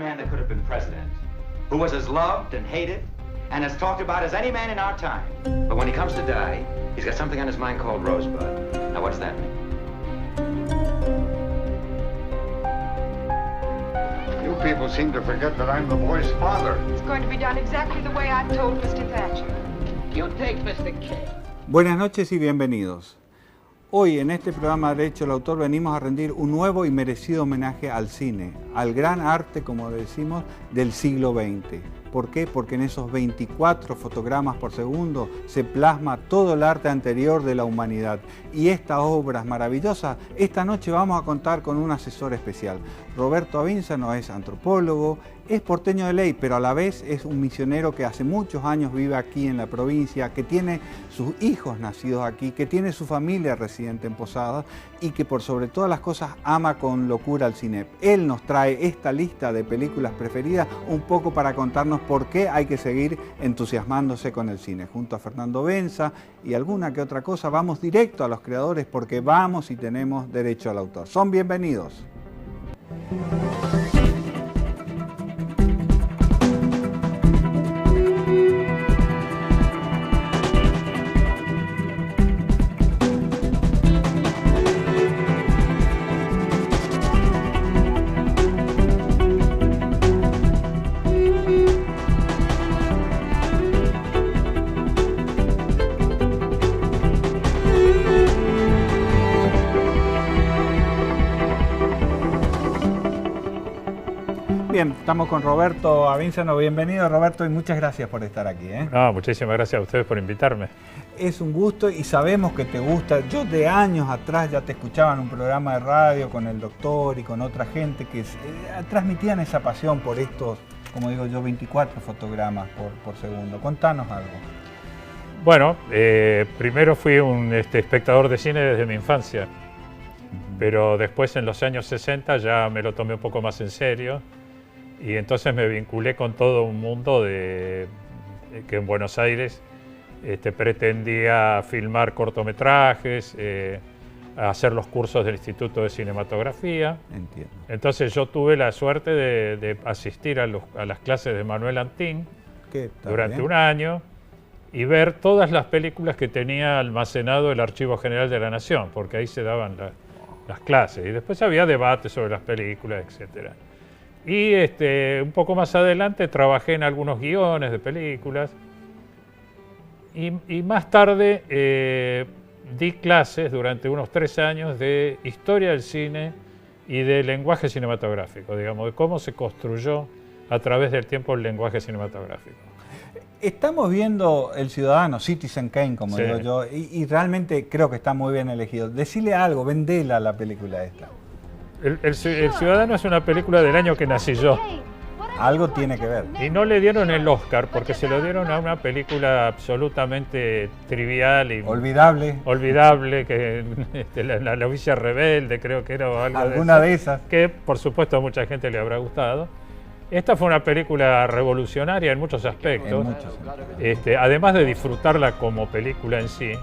man that could have been president, who was as loved and hated and as talked about as any man in our time. But when he comes to die, he's got something on his mind called Rosebud. Now, what does that mean? You people seem to forget that I'm the boy's father. It's going to be done exactly the way I told Mr. Thatcher. You take Mr. King. Buenas noches y bienvenidos. Hoy en este programa Derecho al Autor venimos a rendir un nuevo y merecido homenaje al cine, al gran arte, como decimos, del siglo XX. ¿Por qué? Porque en esos 24 fotogramas por segundo se plasma todo el arte anterior de la humanidad. Y estas obras maravillosas, esta noche vamos a contar con un asesor especial. Roberto Avínzano es antropólogo, es porteño de ley, pero a la vez es un misionero que hace muchos años vive aquí en la provincia, que tiene sus hijos nacidos aquí, que tiene su familia residente en Posadas y que por sobre todas las cosas ama con locura al cine. Él nos trae esta lista de películas preferidas un poco para contarnos por qué hay que seguir entusiasmándose con el cine. Junto a Fernando Benza y alguna que otra cosa, vamos directo a los creadores porque vamos y tenemos derecho al autor. Son bienvenidos. Bien, estamos con Roberto Avínzano. Bienvenido, Roberto, y muchas gracias por estar aquí. No, muchísimas gracias a ustedes por invitarme. Es un gusto y sabemos que te gusta. Yo de años atrás ya te escuchaba en un programa de radio con el doctor y con otra gente que transmitían esa pasión por estos, como digo yo, 24 fotogramas por segundo. Contanos algo. Bueno, primero fui un espectador de cine desde mi infancia, pero después en los años 60 ya me lo tomé un poco más en serio. Y entonces me vinculé con todo un mundo que en Buenos Aires pretendía filmar cortometrajes, hacer los cursos del Instituto de Cinematografía. Entiendo. Entonces yo tuve la suerte de asistir a las clases de Manuel Antín durante un año y ver todas las películas que tenía almacenado el Archivo General de la Nación, porque ahí se daban las clases. Y después había debates sobre las películas, etcétera. Y un poco más adelante trabajé en algunos guiones de películas y más tarde di clases durante unos 3 años de historia del cine y de lenguaje cinematográfico, digamos, de cómo se construyó a través del tiempo el lenguaje cinematográfico. Estamos viendo El Ciudadano, Citizen Kane, como digo yo, y realmente creo que está muy bien elegido. Decile algo, vendela la película esta. El Ciudadano es una película del año que nací yo. Algo tiene que ver. Y no le dieron el Oscar porque se lo dieron a una película absolutamente trivial y olvidable, que la novicia rebelde, creo que era, o algo alguna de esas, que por supuesto a mucha gente le habrá gustado. Esta fue una película revolucionaria en muchos aspectos. Además de disfrutarla como película en sí,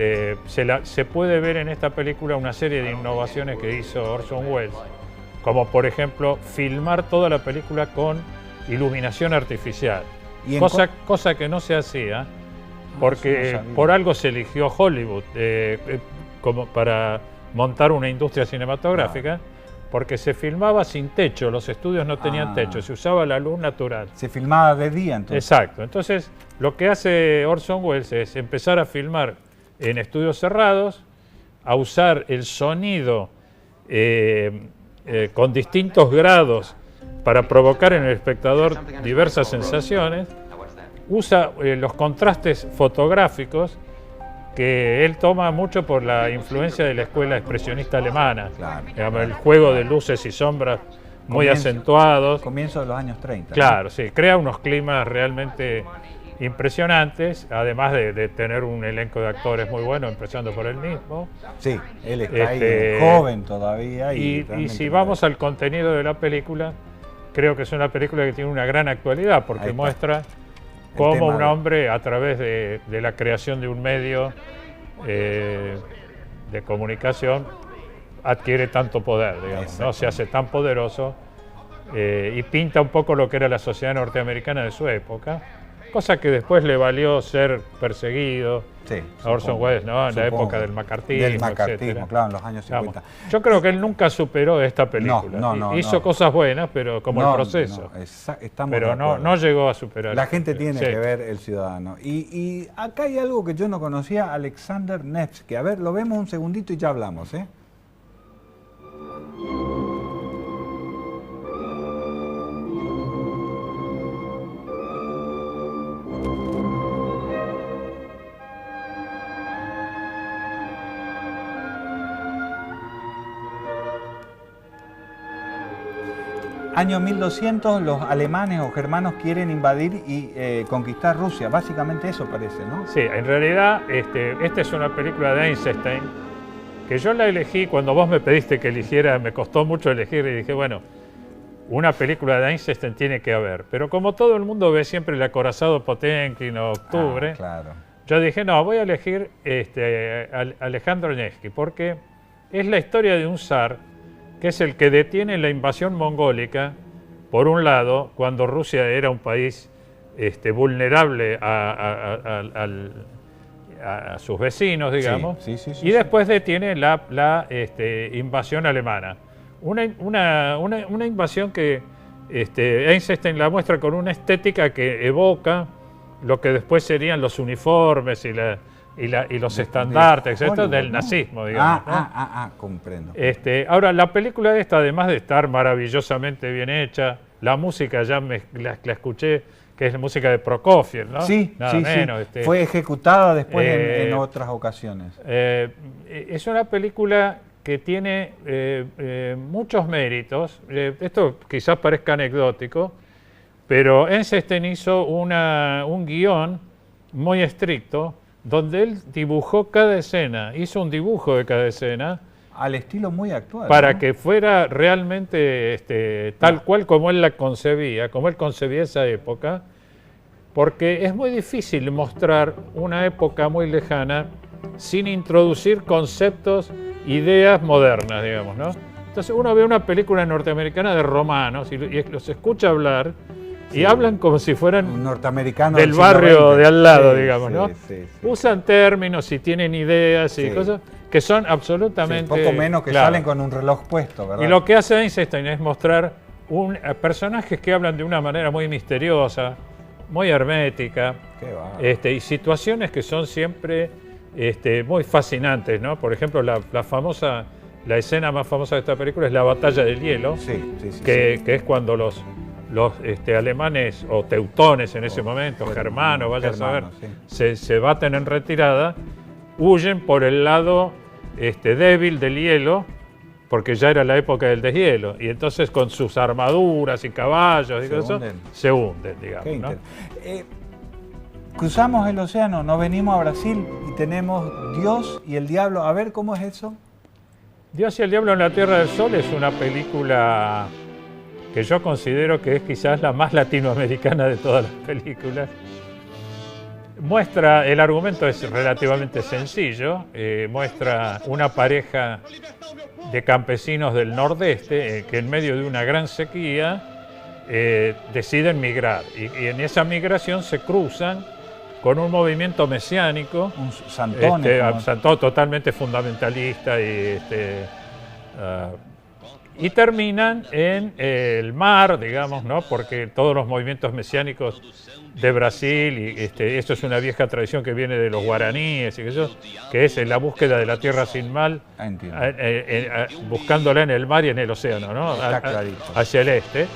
se puede ver en esta película una serie de innovaciones que hizo Orson Welles, como por ejemplo filmar toda la película con iluminación artificial, cosa que no se hacía porque por algo se eligió Hollywood como para montar una industria cinematográfica, porque se filmaba sin techo, los estudios no tenían techo, se usaba la luz natural. Se filmaba de día entonces. Exacto, entonces lo que hace Orson Welles es empezar a filmar en estudios cerrados, a usar el sonido con distintos grados para provocar en el espectador diversas sensaciones, usa los contrastes fotográficos que él toma mucho por la influencia de la escuela expresionista alemana, digamos, el juego de luces y sombras muy acentuados. Comienzo de los años 30. Claro, sí, crea unos climas realmente impresionantes, además de tener un elenco de actores muy bueno, empezando por él mismo. Sí, él está ahí joven todavía. Y si vamos al contenido de la película, creo que es una película que tiene una gran actualidad, porque muestra cómo un hombre, a través de la creación de un medio de comunicación, adquiere tanto poder, digamos, ¿no? Se hace tan poderoso y pinta un poco lo que era la sociedad norteamericana de su época, cosa que después le valió ser perseguido a Orson Welles, ¿no? En la época del macartismo, etcétera. Claro, en los años 50. Yo creo que él nunca superó esta película. Hizo cosas buenas, pero como el proceso. Pero no llegó a superar. La gente tiene que ver El Ciudadano. Y acá hay algo que yo no conocía, Alexander Nevsky. A ver, lo vemos un segundito y ya hablamos, ¿eh? Año 1200, los alemanes o germanos quieren invadir y conquistar Rusia. Básicamente eso parece, ¿no? Sí, en realidad esta es una película de Eisenstein que yo la elegí cuando vos me pediste que eligiera, me costó mucho elegir y dije, bueno, una película de Eisenstein tiene que haber. Pero como todo el mundo ve siempre El acorazado Potemkin o Octubre, claro. Yo dije, no, voy a elegir Alejandro Nevsky porque es la historia de un zar que es el que detiene la invasión mongólica, por un lado, cuando Rusia era un país vulnerable a sus vecinos, digamos, y después detiene la invasión alemana. Una invasión que Eisenstein la muestra con una estética que evoca lo que después serían los uniformes y los estandartes, etcétera, del nazismo, digamos. Comprendo. Ahora, la película esta, además de estar maravillosamente bien hecha, la música ya la escuché, que es la música de Prokofiev, ¿no? Sí, nada menos. Fue ejecutada después en otras ocasiones. Es una película que tiene muchos méritos. Esto quizás parezca anecdótico, pero Eisenstein hizo un guión muy estricto, donde él dibujó cada escena, hizo un dibujo de cada escena. Al estilo muy actual. Para que fuera realmente tal cual como él la concebía, como él concebía esa época, porque es muy difícil mostrar una época muy lejana sin introducir conceptos, ideas modernas, digamos, ¿no? Entonces uno ve una película norteamericana de romanos y los escucha hablar, y hablan como si fueran norteamericanos del barrio de al lado, digamos, ¿no? Usan términos y tienen ideas y cosas que son absolutamente... poco menos que salen con un reloj puesto, ¿verdad? Y lo que hace Eisenstein es mostrar personajes que hablan de una manera muy misteriosa, muy hermética, y situaciones que son siempre muy fascinantes, ¿no? Por ejemplo, la escena más famosa de esta película es la batalla del hielo, que es cuando los alemanes o teutones en ese momento, germanos, vaya a saber, se baten en retirada, huyen por el lado débil del hielo, porque ya era la época del deshielo, y entonces con sus armaduras y caballos y cosas, se hunden, digamos, ¿no? Cruzamos el océano, nos venimos a Brasil y tenemos Dios y el Diablo. A ver, ¿cómo es eso? Dios y el Diablo en la Tierra del Sol es una película que yo considero que es quizás la más latinoamericana de todas las películas. El argumento es relativamente sencillo, muestra una pareja de campesinos del nordeste que en medio de una gran sequía deciden migrar y en esa migración se cruzan con un movimiento mesiánico, un Santone, totalmente fundamentalista y terminan en el mar, digamos, ¿no? Porque todos los movimientos mesiánicos de Brasil, y esto es una vieja tradición que viene de los guaraníes, y que es la búsqueda de la tierra sin mal, buscándola en el mar y en el océano, ¿no? Hacia el este.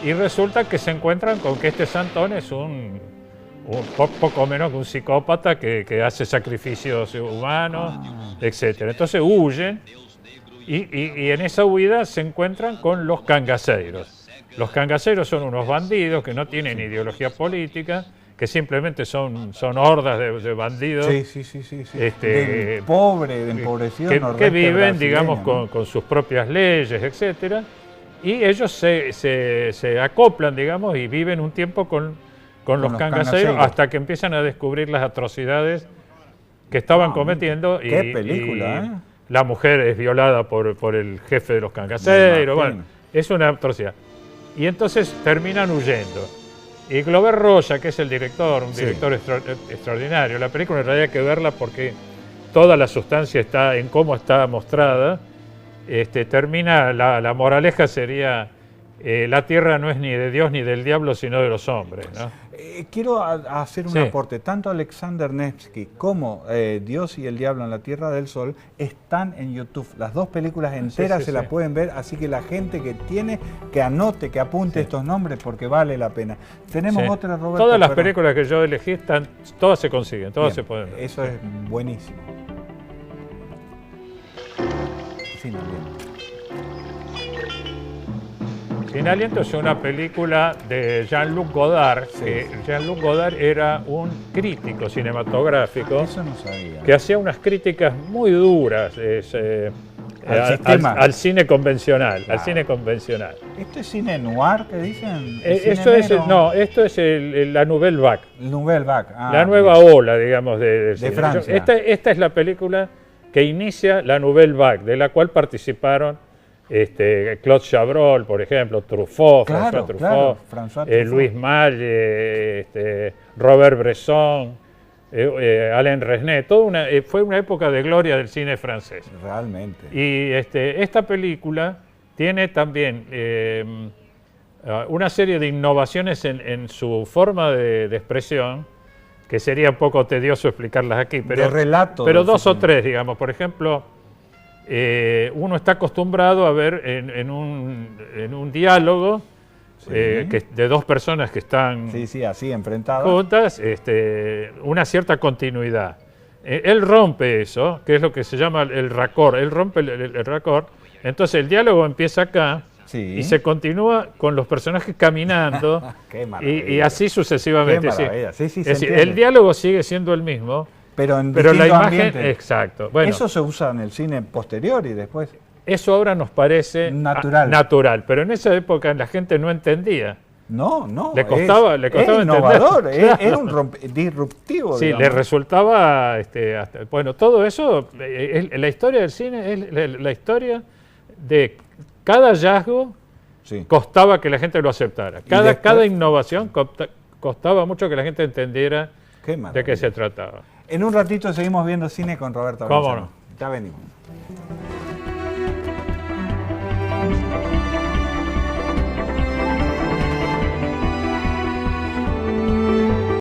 Y resulta que se encuentran con que este Santón es un poco menos que un psicópata que hace sacrificios humanos, etc. Entonces huyen. Y en esa huida se encuentran con los cangaceiros. Los cangaceiros son unos bandidos que no tienen ideología política, que simplemente son hordas de bandidos. De empobrecidos que viven, digamos, con sus propias leyes, etcétera. Y ellos se acoplan, digamos, y viven un tiempo con los cangaceiros hasta que empiezan a descubrir las atrocidades que estaban cometiendo. ¡Qué película! La mujer es violada por el jefe de los cangaceiros. Bueno, es una atrocidad. y entonces terminan huyendo. Y Glover Rocha, que es el director, un director extraordinario, la película en realidad hay que verla porque toda la sustancia está en cómo está mostrada, termina, la moraleja sería, la tierra no es ni de Dios ni del diablo, sino de los hombres, ¿no? Quiero hacer un aporte. Tanto Alexander Nevsky como Dios y el Diablo en la Tierra del Sol están en YouTube. Las dos películas enteras se las pueden ver, así que la gente que tiene, que anote, que apunte estos nombres porque vale la pena. Tenemos otra, Roberto. Todas las películas que yo elegí, todas se consiguen, todas se pueden ver. Eso es buenísimo. Sin aliento. Sin aliento es una película de Jean-Luc Godard. Jean-Luc Godard era un crítico cinematográfico. Eso no sabía. Que hacía unas críticas muy duras al cine convencional. Claro. Al cine convencional. ¿Esto es cine noir que dicen? Esto es la Nouvelle Vague. Nouvelle Vague. La nueva ola, digamos, de Francia. Esta es la película que inicia la Nouvelle Vague, de la cual participaron Claude Chabrol, por ejemplo, Truffaut, François Truffaut, Louis Malle, Robert Bresson, Alain Resnais. Fue una época de gloria del cine francés. Realmente. Y esta película tiene también una serie de innovaciones en su forma de expresión, que sería un poco tedioso explicarlas aquí, pero, de relato, pero dos o tres, digamos. Por ejemplo, uno está acostumbrado a ver en un diálogo de dos personas que están así enfrentadas juntas, una cierta continuidad. Él rompe eso, que es lo que se llama el raccord. Él rompe el raccord. Entonces el diálogo empieza acá y se continúa con los personajes caminando y así sucesivamente. Es decir, el diálogo sigue siendo el mismo. Pero la imagen, ambiente. Exacto. Bueno, eso se usa en el cine posterior y después. Eso ahora nos parece natural, pero en esa época la gente no entendía. No. Le costaba innovador, era un disruptivo. Sí, digamos. le resultaba. Bueno, todo eso, la historia del cine es la historia de cada hallazgo. Costaba que la gente lo aceptara. Cada innovación costaba mucho que la gente entendiera de qué se trataba. En un ratito seguimos viendo cine con Roberto. ¿Cómo no? Ya venimos.